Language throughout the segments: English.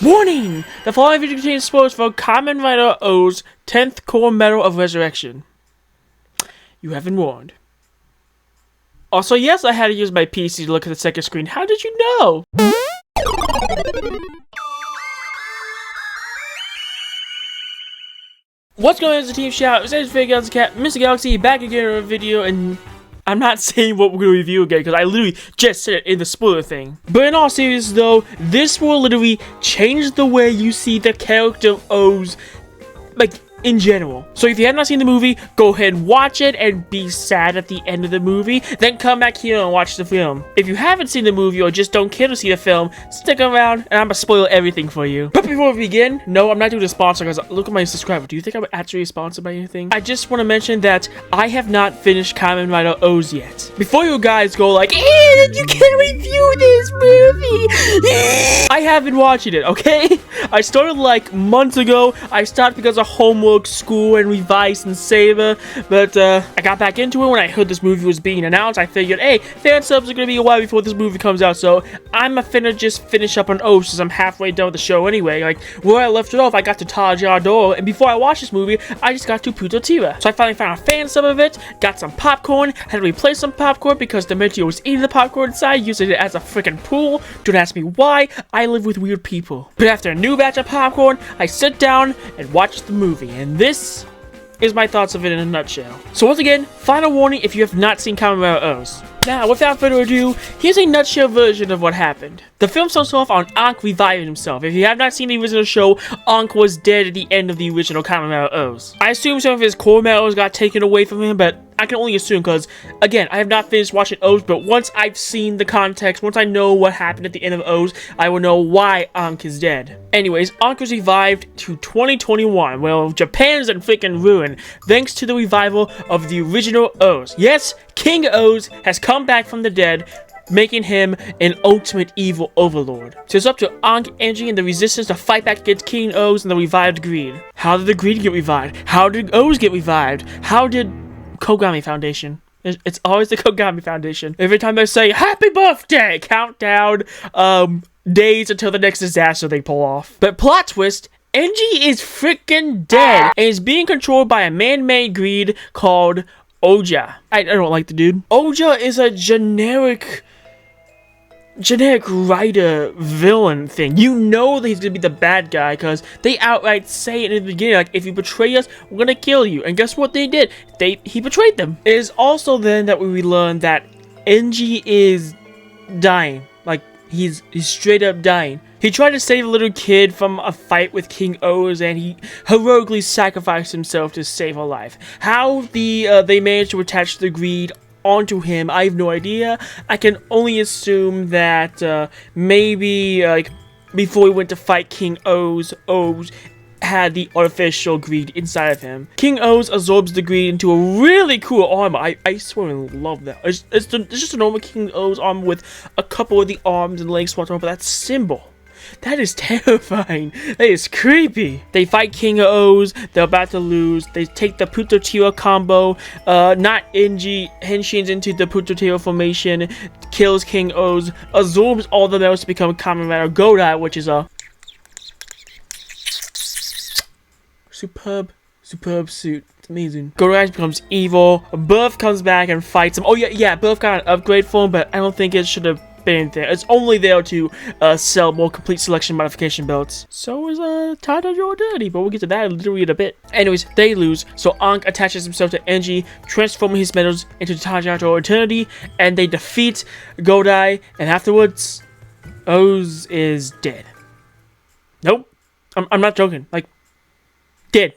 Warning! The following video contains spoilers for Kamen Rider OOO's 10th Core Medal of Resurrection. You have been warned. Also, yes, I had to use my PC to look at the second screen. How did you know? What's going on, it's Team Shout? It's Fake Galaxy Cat, Mr. Galaxy, back again in a video, and I'm not saying what we're going to review again, because I literally just said it in the spoiler thing. But in all seriousness though, this will literally change the way you see the character of OOO's, like, in general. So if you have not seen the movie, go ahead and watch it and be sad at the end of the movie, then come back here and watch the film. If you haven't seen the movie or just don't care to see the film, stick around and I'm gonna spoil everything for you. But before we begin, no, I'm not doing a sponsor because look at my subscriber. Do you think I'm actually sponsored by anything? I just want to mention that I have not finished Kamen Rider OOO's yet. Before you guys go like, you can't review this movie. I have been watching it, okay? I started like months ago. I stopped because of homework, school, and revise and savor, but I got back into it when I heard this movie was being announced. I figured, hey, fan subs are gonna be a while before this movie comes out, so I'm finna just finish up on OOO since I'm halfway done with the show anyway. Like, where I left it off, I got to Tajador, and before I watched this movie, I just got to Putotira. So I finally found a fan sub of it, got some popcorn, had to replace some popcorn because Demetrio was eating the popcorn inside, using it as a freaking pool. Don't ask me why, I live with weird people. But after a new batch of popcorn, I sit down and watch the movie, and this is my thoughts of it in a nutshell. So once again, final warning if you have not seen Kamen Rider OOO's. Now, without further ado, here's a nutshell version of what happened. The film starts off on Ankh reviving himself. If you have not seen the original show, Ankh was dead at the end of the original Kamen Rider OOO's. I assume some of his core medals got taken away from him, but I can only assume because, again, I have not finished watching OOO's, but once I've seen the context, once I know what happened at the end of OOO's, I will know why Ankh is dead. Anyways, Ankh was revived to 2021. Well, Japan's in freaking ruin, thanks to the revival of the original OOO's. Yes, King OOO's has come back from the dead, making him an ultimate evil overlord. So it's up to Ankh, Angie, and the Resistance to fight back against King OOO's and the revived Greed. How did the Greed get revived? How did OOO's get revived? How did Kogami Foundation? It's always the Kogami Foundation. Every time they say, happy birthday, countdown, days until the next disaster they pull off. But plot twist, Engie is freaking dead and is being controlled by a man-made Greed called Oja. I don't like the dude. Oja is a generic Rider villain thing. You know that he's gonna be the bad guy because they outright say it in the beginning, like, if you betray us, we're gonna kill you. And guess what they did? He betrayed them. It is also then that we learn that Engie is dying. Like, he's straight up dying. He tried to save a little kid from a fight with King OOO's, and he heroically sacrificed himself to save her life. How they managed to attach the Greed onto him, I have no idea. I can only assume that maybe like before he went to fight King OOO's had the artificial Greed inside of him. King OOO's absorbs the Greed into a really cool armor. I swear I love that. It's just a normal King OOO's armor with a couple of the arms and legs swapped over, but that symbol. That is terrifying. That is creepy. They fight King OOO's. They're about to lose. They take the Putotira combo. Not Engie henshins into the Putotira formation. Kills King OOO's. Absorbs all the medals to become Kamen Rider Godai, which is a superb suit. It's amazing. Godai becomes evil. Birth comes back and fights him. Oh yeah. Birth got an upgrade for him, but I don't think it should have been there. It's only there to sell more complete selection modification belts. So is Tajador dirty, but we'll get to that literally in a bit. Anyways, they lose, so Ankh attaches himself to Engie, transforming his medals into Tajador Eternity, and they defeat Godai, and afterwards, OOO's is dead. Nope. I'm not joking. Like, dead.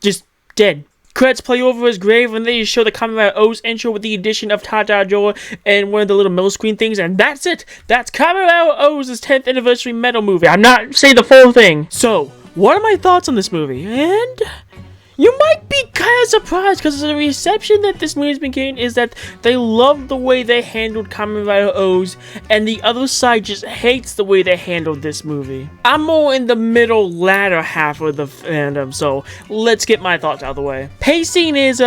Just dead. Credits play over his grave, and they show the Kamen Rider OOO's intro with the addition of Tajador and one of the little middle screen things, and that's it! That's Kamen Rider OOO's 10th anniversary medal movie. I'm not saying the full thing. So, what are my thoughts on this movie? And you might be kind of surprised because the reception that this movie's been getting is that they love the way they handled Kamen Rider OOO's, and the other side just hates the way they handled this movie. I'm more in the middle latter half of the fandom, so let's get my thoughts out of the way. Pacing is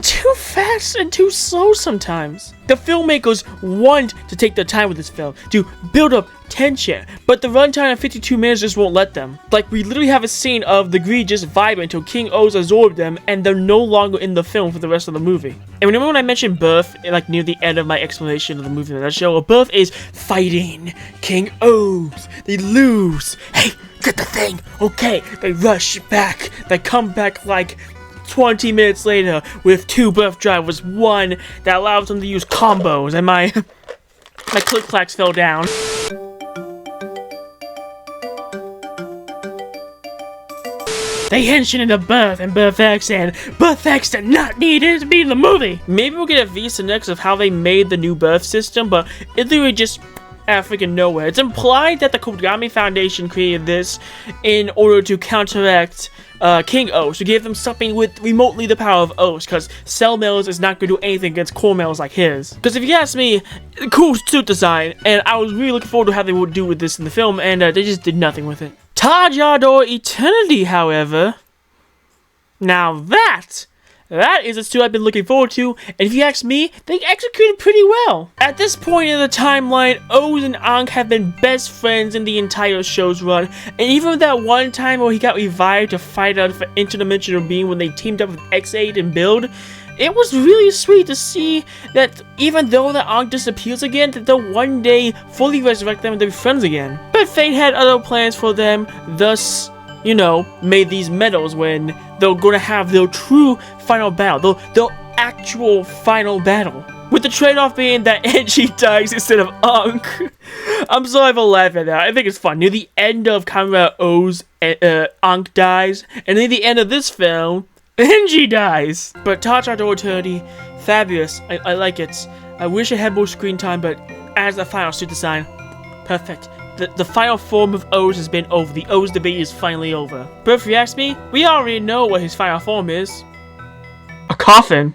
too fast and too slow sometimes. The filmmakers want to take their time with this film to build up tension, but the runtime of 52 minutes just won't let them. Like, we literally have a scene of the greed just vibing until King O's absorbed them, and they're no longer in the film for the rest of the movie. And remember when I mentioned birth, like near the end of my explanation of the movie in that show? Birth is fighting King O's. They lose. Hey, get the thing. Okay, they rush back. They come back like 20 minutes later with 2 birth drivers, one that allows them to use combos, and my click-clacks fell down. They henshin into Birth and Birth X, and Birth X did not need it to be in the movie. Maybe we'll get a visa next of how they made the new birth system, but it literally just out of freaking nowhere. It's implied that the Kogami Foundation created this in order to counteract King O's, to give them something with remotely the power of O's, because Cell Males is not going to do anything against Core Males like his. Because if you ask me, cool suit design, and I was really looking forward to how they would do with this in the film, and they just did nothing with it. Tajador Eternity, however, now that is a suit I've been looking forward to, and if you ask me, they executed pretty well. At this point in the timeline, Oz and Ankh have been best friends in the entire show's run, and even that one time where he got revived to fight out for interdimensional being when they teamed up with X8 and Build, it was really sweet to see that even though the Ankh disappears again, that they'll one day fully resurrect them and they'll be friends again. But Fate had other plans for them, thus, you know, made these medals when they're gonna have their true final battle, their actual final battle. With the trade-off being that NG dies instead of Ankh. I'm sorry for laughing at that. I think it's fun. Near the end of Kamen Rider OOO's, Ankh dies, and near the end of this film, NG dies. But Tajador Eternity, fabulous. I like it. I wish it had more screen time, but as the final suit design, perfect. The final form of O's has been over. The O's debate is finally over. But if you ask me, we already know what his final form is. A coffin.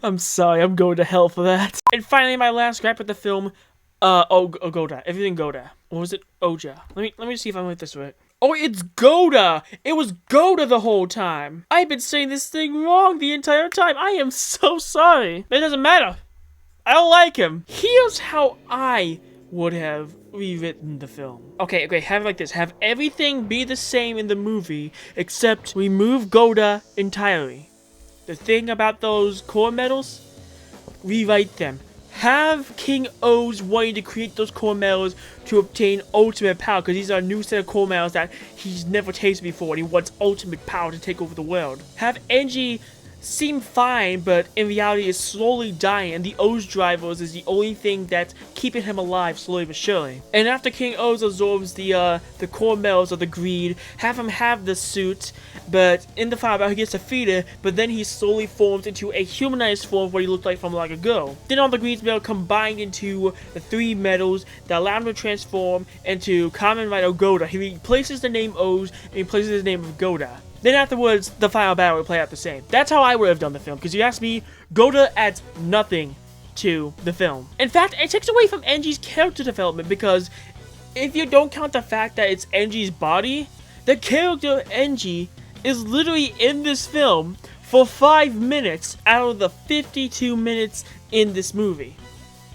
I'm sorry, I'm going to hell for that. And finally, my last gripe with the film, Goda. Everything Goda. Or was it Oja? Let me see if I went this right. Oh, it's Goda! It was Goda the whole time! I've been saying this thing wrong the entire time. I am so sorry. It doesn't matter. I don't like him. Here's how I would have rewritten the film. Okay, have it like this. Have everything be the same in the movie, except remove Goda entirely. The thing about those core medals, rewrite them. Have King O's wanting to create those core medals to obtain ultimate power, because these are a new set of core medals that he's never tasted before, and he wants ultimate power to take over the world. Have Engie seem fine, but in reality is slowly dying, and the O's drivers is the only thing that's keeping him alive slowly but surely. And after King O's absorbs the core medals of the greed, have him have the suit, but in the final battle he gets defeated, but then he slowly forms into a humanized form of what he looked like from like a girl. Then all the greed's medals combined into the 3 medals that allow him to transform into Kamen Rider Goda. He replaces the name O's and he replaces his name with Goda. Then afterwards, the final battle would play out the same. That's how I would have done the film, because you ask me, Goda adds nothing to the film. In fact, it takes away from Engie's character development, because if you don't count the fact that it's Engie's body, the character Engie is literally in this film for 5 minutes out of the 52 minutes in this movie,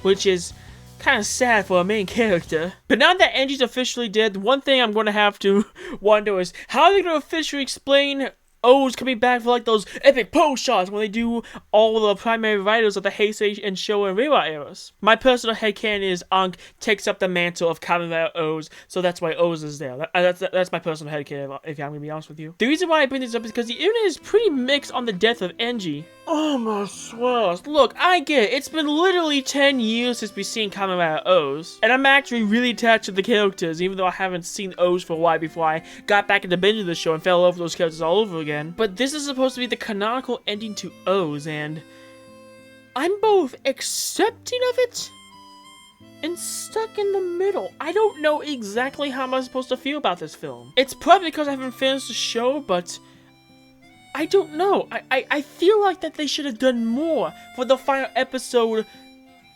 which is kind of sad for a main character. But now that Engie's officially dead, one thing I'm going to have to wonder is how are they going to officially explain O's coming back for like those epic pose shots when they do all the primary writers of the Heisei and Showa and Reiwa eras. My personal headcanon is Ankh takes up the mantle of Kamen Rider O's, so that's why O's is there. That's my personal headcanon, if I'm going to be honest with you. The reason why I bring this up is because the internet is pretty mixed on the death of Engie. Oh my swells. Look, I get it. It's been literally 10 years since we've seen Kamen Rider O's, and I'm actually really attached to the characters, even though I haven't seen O's for a while before I got back into binging the show and fell over those characters all over again. But this is supposed to be the canonical ending to O's, and I'm both accepting of it and stuck in the middle. I don't know exactly how I'm supposed to feel about this film. It's probably because I haven't finished the show, but I don't know. I feel like that they should have done more for the final episode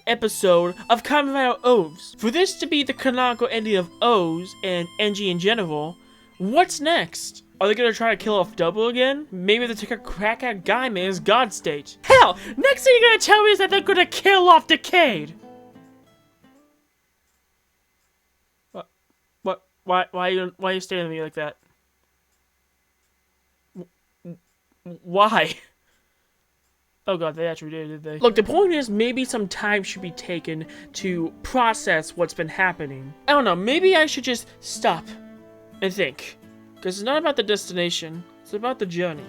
of Kamen Rider O's. For this to be the canonical ending of O's and Engie in general, what's next? Are they gonna try to kill off Double again? Maybe they take a crack at Guy Man's God state. Hell, next thing you're gonna tell me is that they're gonna kill off Decade. What? Why are you staring at me like that? Why? Oh god, they actually did they? Look, the point is, maybe some time should be taken to process what's been happening. I don't know, maybe I should just stop and think. Because it's not about the destination, it's about the journey.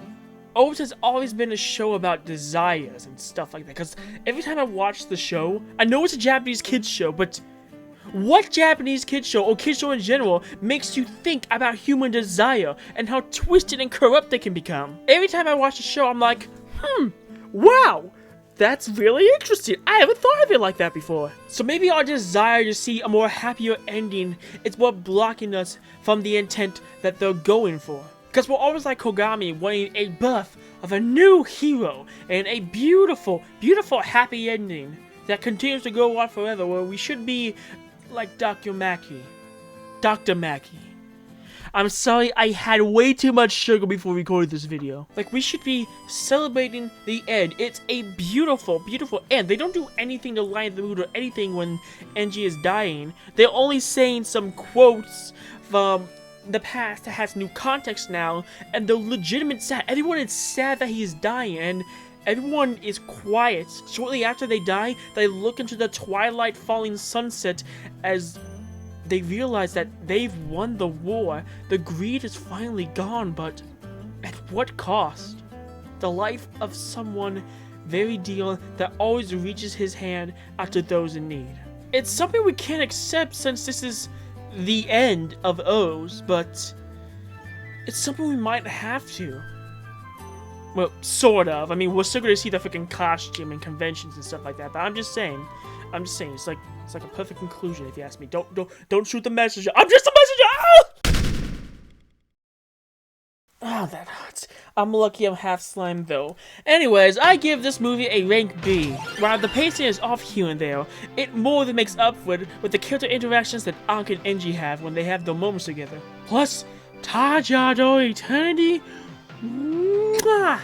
OOO has always been a show about desires and stuff like that. Because every time I watch the show, I know it's a Japanese kids show, but what Japanese kids show, or kids show in general, makes you think about human desire and how twisted and corrupt they can become? Every time I watch the show, I'm like, wow, that's really interesting. I haven't thought of it like that before. So maybe our desire to see a more happier ending is what blocking us from the intent that they're going for. Because we're always like Kogami, wanting a birth of a new hero and a beautiful, beautiful happy ending that continues to go on forever, where we should be like Dr. Maki. Dr. Maki. I'm sorry, I had way too much sugar before we recorded this video. Like, we should be celebrating the end. It's a beautiful, beautiful end. They don't do anything to lighten the mood or anything when Enji is dying. They're only saying some quotes from the past that has new context now, and they're legitimate sad. Everyone is sad that he is dying, and everyone is quiet. Shortly after they die, they look into the twilight falling sunset as they realize that they've won the war. The greed is finally gone, but at what cost? The life of someone very dear that always reaches his hand out to those in need. It's something we can't accept since this is the end of OOO's, but it's something we might have to. Well, sort of. I mean, we're still gonna see the freaking costume and conventions and stuff like that, but I'm just saying, it's like a perfect conclusion if you ask me. Don't shoot the messenger. I'm just a messenger! Ah! Oh, that hurts. I'm lucky I'm half slime though. Anyways, I give this movie a rank B. While the pacing is off here and there, it more than makes up for it with the character interactions that Anki and Enji have when they have their moments together. Plus, Tajado Eternity. Mwah!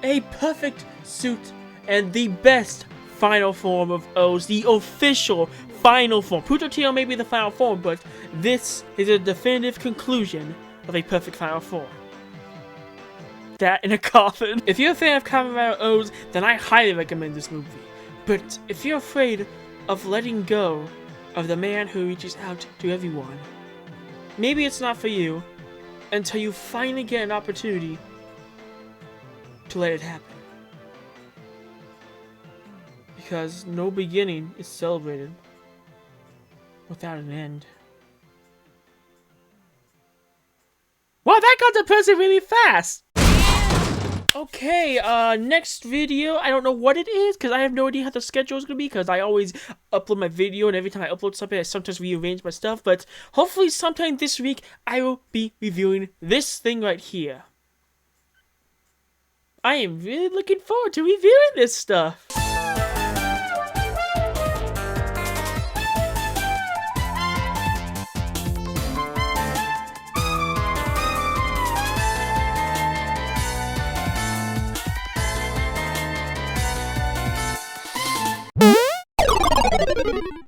A perfect suit and the best final form of OOO's, the official final form. Putotio may be the final form, but this is a definitive conclusion of a perfect final form. That in a coffin. If you're a fan of Kamen Rider OOO's, then I highly recommend this movie. But if you're afraid of letting go of the man who reaches out to everyone, maybe it's not for you until you finally get an opportunity to let it happen. Because no beginning is celebrated without an end. Wow, that got depressing really fast! Okay, next video, I don't know what it is, because I have no idea how the schedule is going to be, because I always upload my video, and every time I upload something, I sometimes rearrange my stuff, but hopefully sometime this week, I will be reviewing this thing right here. I am really looking forward to reviewing this stuff.